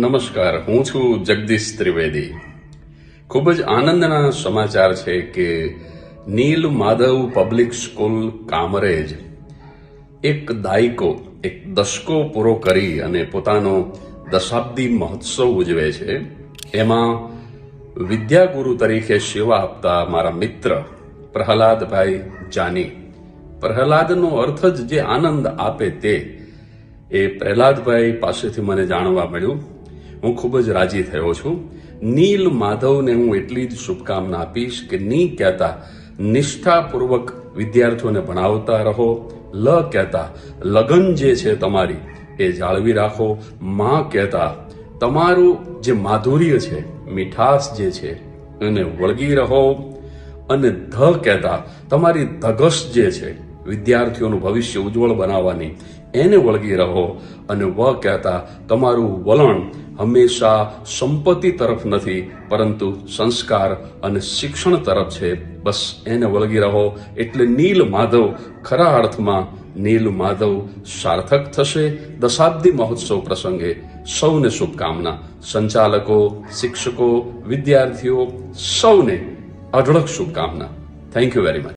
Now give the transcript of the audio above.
નમસ્કાર, હું છું જગદીશ ત્રિવેદી. ખૂબ જ આનંદના સમાચાર છે કે નીલ માધવ પબ્લિક સ્કૂલ કામરેજ એક દશકો પૂરો કરી અને પોતાનો દશાબ્દી મહોત્સવ ઉજવે છે. એમાં વિદ્યાગુરુ તરીકે સેવા આપતા મારા મિત્ર પ્રહલાદભાઈ જાની. પ્રહલાદનો અર્થ જ જે આનંદ આપે તે એ પ્રહલાદભાઈ પાસેથી મને જાણવા મળ્યું. હું ખૂબ જ રાજી થયો છું. નીલ માધવને હું એટલી જ શુભકામના આપીશ કે ની કહેતા નિષ્ઠાપૂર્વક વિદ્યાર્થીઓને ભણાવતા રહો. લ કહેતા લગન જે છે તમારી એ જાળવી રાખો. માં કહેતા તમારું જે માધુર્ય છે, મીઠાશ જે છે એને વળગી રહો. અને ધ કહેતા તમારી ધગશ જે છે વિદ્યાર્થીઓનું ભવિષ્ય ઉજ્જવળ બનાવવાની એને વળગી રહો. અને વ કહેતા તમારું વલણ હંમેશા સંપત્તિ તરફ નથી પરંતુ સંસ્કાર અને શિક્ષણ તરફ છે. બસ એને વળગી રહો. એટલે નીલ માધવ ખરા અર્થમાં નીલ માધવ સાર્થક થશે. દશાબ્દી મહોત્સવ પ્રસંગે સૌને શુભકામના. સંચાલકો, શિક્ષકો, વિદ્યાર્થીઓ સૌને અઢળક શુભકામના. Thank you very much.